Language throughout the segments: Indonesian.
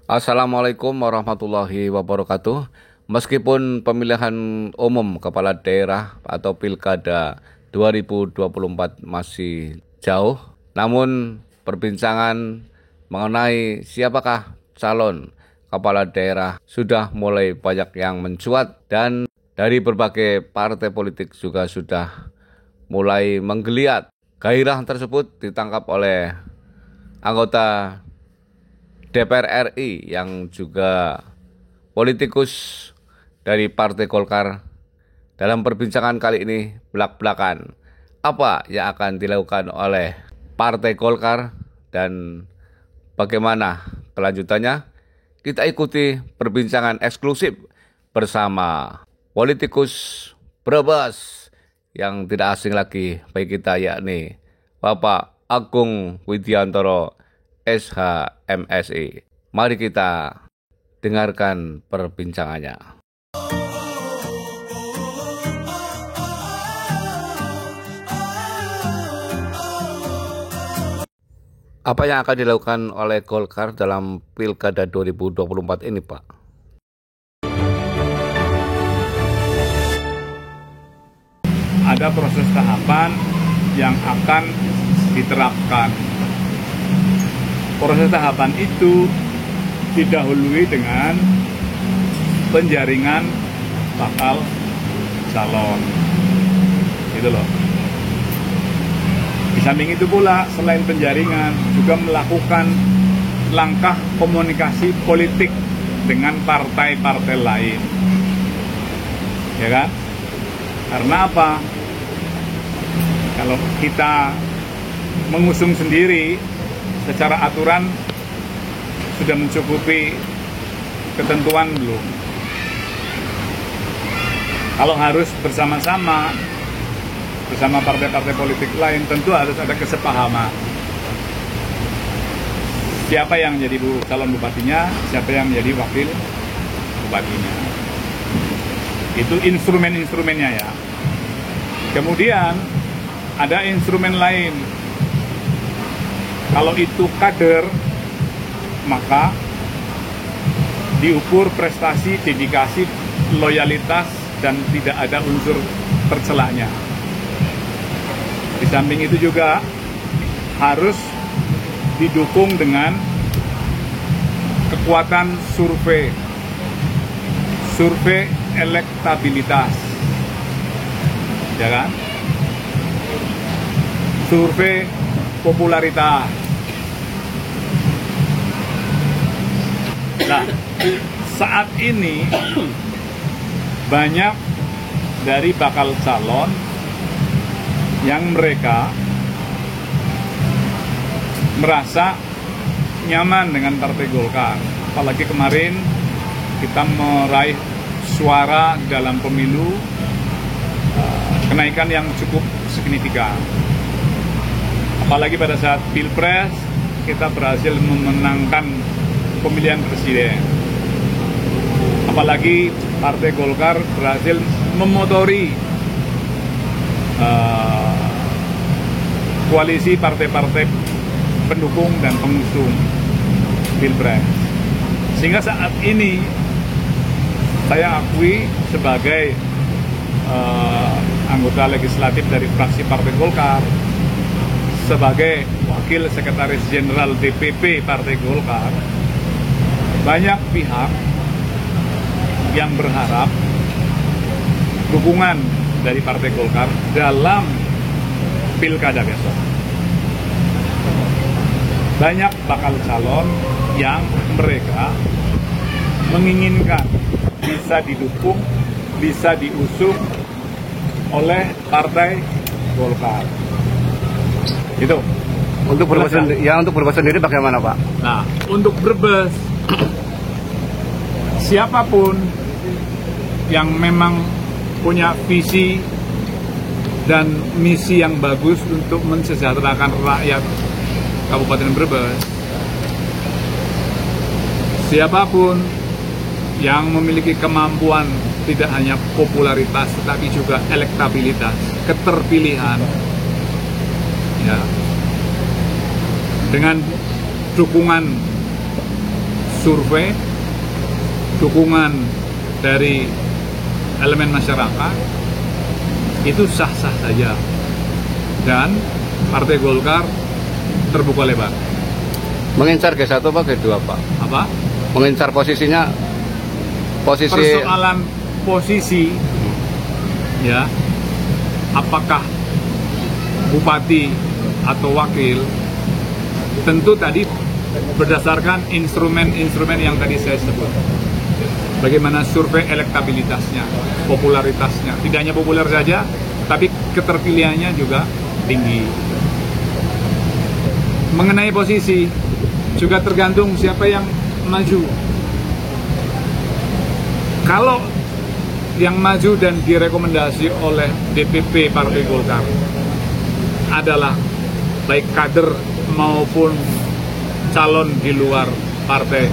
Assalamualaikum warahmatullahi wabarakatuh. Meskipun pemilihan umum kepala daerah atau pilkada 2024 masih jauh, namun perbincangan mengenai siapakah calon kepala daerah sudah mulai banyak yang mencuat, dan dari berbagai partai politik juga sudah mulai menggeliat. Gairah tersebut ditangkap oleh anggota DPR RI yang juga politikus dari Partai Golkar. Dalam perbincangan kali ini belak-belakan apa yang akan dilakukan oleh Partai Golkar dan bagaimana kelanjutannya. Kita ikuti perbincangan eksklusif bersama politikus Brebes yang tidak asing lagi bagi kita, yakni Bapak Agung Widiantoro SHMSI. Mari kita dengarkan perbincangannya. Apa yang akan dilakukan oleh Golkar dalam Pilkada 2024 ini, Pak? Ada proses tahapan yang akan diterapkan. Proses tahapan itu didahului dengan penjaringan bakal calon. Gitu loh. Di samping itu pula, selain penjaringan, juga melakukan langkah komunikasi politik dengan partai-partai lain. Ya kan? Karena apa? Kalau kita mengusung sendiri, secara aturan sudah mencukupi ketentuan belum? Kalau harus bersama-sama bersama partai-partai politik lain, tentu harus ada kesepahaman. Siapa yang jadi calon bupatinya, siapa yang menjadi wakil bupatinya. Itu instrumen-instrumennya ya. Kemudian ada instrumen lain. Kalau itu kader, maka diukur prestasi, dedikasi, loyalitas, dan tidak ada unsur tercelanya. Di samping itu juga harus didukung dengan kekuatan survei elektabilitas, ya kan? Survei popularitas. Nah, saat ini banyak dari bakal calon yang mereka merasa nyaman dengan Partai Golkar. Apalagi kemarin kita meraih suara dalam pemilu, kenaikan yang cukup signifikan. Apalagi pada saat Pilpres, kita berhasil memenangkan pemilihan presiden. Apalagi Partai Golkar berhasil memotori koalisi partai-partai pendukung dan pengusung Pilpres. Sehingga saat ini saya akui sebagai anggota legislatif dari fraksi Partai Golkar, sebagai wakil sekretaris jenderal DPP Partai Golkar, banyak pihak yang berharap dukungan dari Partai Golkar dalam pilkada besok. Banyak bakal calon yang mereka menginginkan bisa didukung, bisa diusung oleh Partai Golkar. Itu. Untuk Brebes sendiri bagaimana, Pak? Nah, untuk Brebes, siapapun yang memang punya visi dan misi yang bagus untuk mensejahterakan rakyat Kabupaten Brebes, siapapun yang memiliki kemampuan tidak hanya popularitas tetapi juga elektabilitas, keterpilihan, ya, dengan dukungan survei, dukungan dari elemen masyarakat, itu sah-sah saja. Dan Partai Golkar terbuka lebar. Mengincar G1 apa G2 Pak? Apa? Mengincar posisinya, posisi Persoalan posisi, ya, apakah bupati atau wakil, tentu tadi berdasarkan instrumen-instrumen yang tadi saya sebut. Bagaimana survei elektabilitasnya, popularitasnya. Tidak hanya populer saja, tapi keterpilihannya juga tinggi. Mengenai posisi, juga tergantung siapa yang maju. Kalau yang maju dan direkomendasi oleh DPP Partai Golkar adalah baik kader maupun calon di luar partai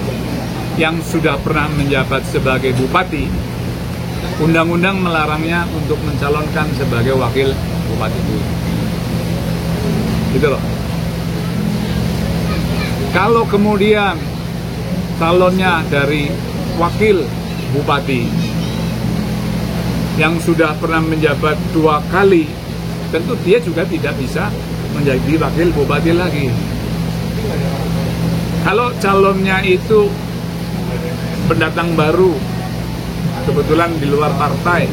yang sudah pernah menjabat sebagai bupati, undang-undang melarangnya untuk mencalonkan sebagai wakil bupati itu. Gitu loh. Kalau kemudian calonnya dari wakil bupati yang sudah pernah menjabat 2 kali, tentu dia juga tidak bisa menjadi wakil bupati lagi. Kalau calonnya itu pendatang baru, kebetulan di luar partai,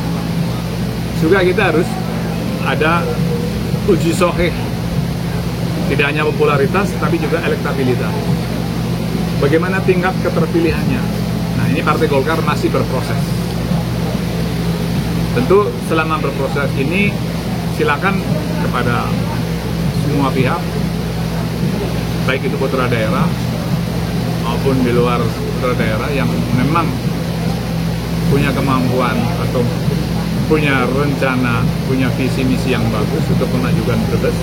juga kita harus ada uji sohih. Tidak hanya popularitas, tapi juga elektabilitas. Bagaimana tingkat keterpilihannya? Nah, ini Partai Golkar masih berproses. Tentu selama berproses ini, silakan kepada semua pihak, baik itu putra daerah maupun di luar putra daerah yang memang punya kemampuan atau punya rencana, punya visi misi yang bagus untuk memajukan Brebes.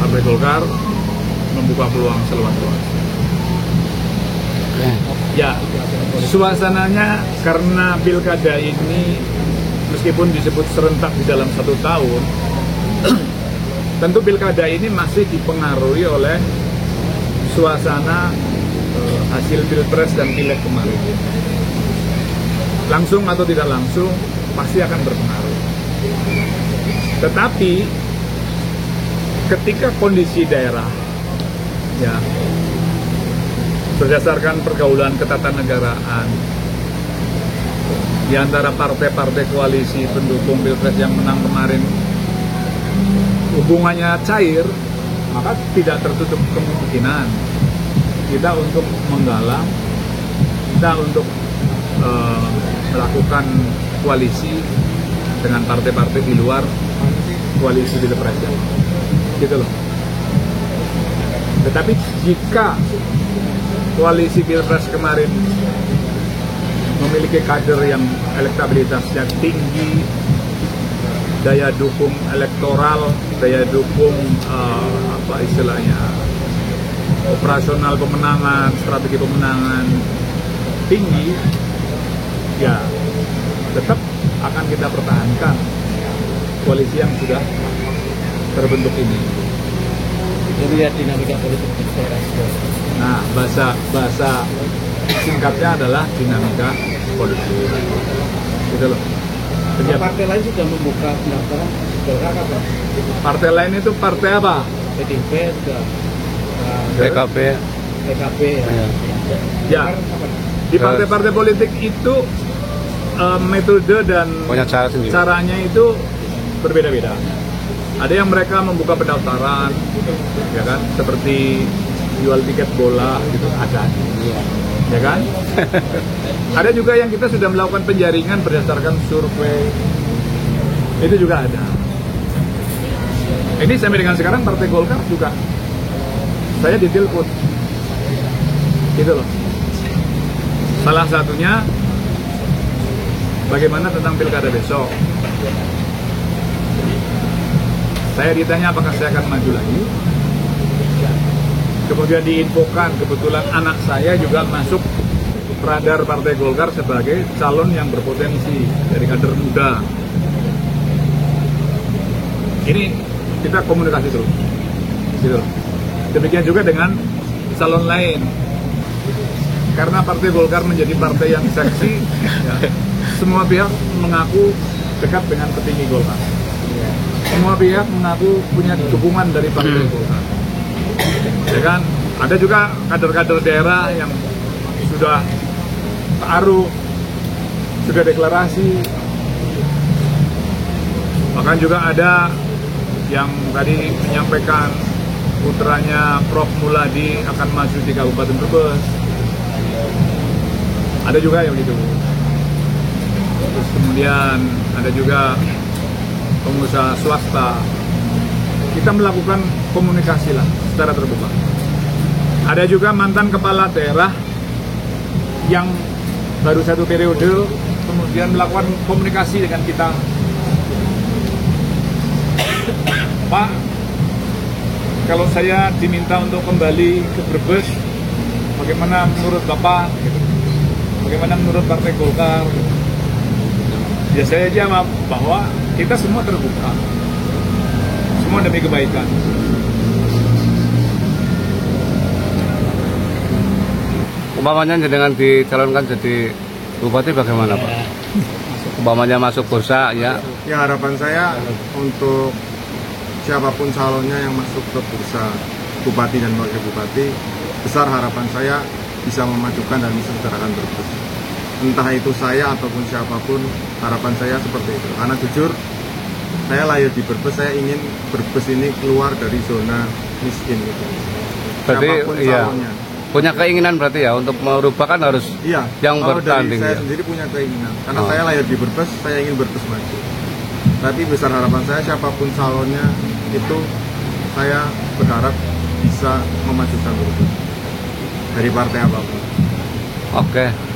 Partai Golkar membuka peluang seluas-luasnya. Ya, suasananya karena pilkada ini meskipun disebut serentak di dalam 1 tahun, tentu pilkada ini masih dipengaruhi oleh suasana hasil pilpres dan pileg kemarin. Langsung atau tidak langsung pasti akan berpengaruh. Tetapi ketika kondisi daerah, ya, berdasarkan pergaulan ketatanegaraan di antara partai-partai koalisi pendukung pilpres yang menang kemarin, hubungannya cair, maka tidak tertutup kemungkinan kita untuk menggalang, kita untuk melakukan koalisi dengan partai-partai di luar koalisi pilpres, gitu loh. Tetapi jika koalisi pilpres kemarin memiliki kader yang elektabilitasnya tinggi, daya dukung elektoral, daya dukung apa istilahnya, operasional pemenangan, strategi pemenangan tinggi, ya tetap akan kita pertahankan koalisi yang sudah terbentuk ini. Jadi lihat dinamika politik di daerah. Nah, bahasa singkatnya adalah dinamika politik. Gitu loh. Partai lain sudah membuka pendaftaran Golkar apa? Partai lain itu partai apa? PDIP sudah, PKB. PKB Ya. Di partai-partai politik itu metode dan Punya cara sendiri. caranya itu berbeda-beda. Ada yang mereka membuka pendaftaran, ya kan, seperti jual tiket bola gitu, ada, ya kan. Ada juga yang kita sudah melakukan penjaringan berdasarkan survei, itu juga ada. Ini sampai dengan sekarang Partai Golkar juga, saya ditelepon, gitu loh. Salah satunya, bagaimana tentang pilkada besok? Saya ditanya apakah saya akan maju lagi. Kemudian diinfokan kebetulan anak saya juga masuk radar Partai Golkar sebagai calon yang berpotensi dari kader muda. Ini kita komunikasi terus. Gitu. Demikian juga dengan calon lain. karena Partai Golkar menjadi partai yang seksi, ya, semua pihak mengaku dekat dengan petinggi Golkar. Semua pihak mengaku punya dukungan dari Partai Golkar. Ya kan? Ada juga kader-kader daerah yang sudah taruh, sudah deklarasi. Bahkan juga ada yang tadi menyampaikan putranya Prof. Muladi akan maju di Kabupaten Brebes. Ada juga yang begitu. Terus kemudian ada juga pengusaha swasta. Kita melakukan komunikasi lah secara terbuka. Ada juga mantan kepala daerah yang baru 1 periode kemudian melakukan komunikasi dengan kita. Pak, kalau saya diminta untuk kembali ke Brebes, bagaimana menurut Bapak? Bagaimana menurut Partai Golkar? Ya saya jawab bahwa kita semua terbuka, semua demi kebaikan. Umpamanya dengan dicalonkan jadi bupati bagaimana Pak? Umpamanya masuk bursa ya. Ya harapan saya untuk siapapun calonnya yang masuk ke bursa bupati dan wakil bupati, besar harapan saya bisa memajukan dan mensejahterakan Brebes. Entah itu saya ataupun siapapun, harapan saya seperti itu. Karena jujur, saya lahir di Brebes, saya ingin Brebes ini keluar dari zona miskin gitu. Berarti Siapapun iya, calonnya. punya keinginan berarti ya untuk merubah kan harus Iya, yang kalau bertanding. dari saya Ya. sendiri punya keinginan. Karena Oh. saya lahir di Brebes, saya ingin Brebes maju. Tapi besar harapan saya siapapun calonnya itu saya berharap bisa memajukan Brebes dari partai apapun. Oke.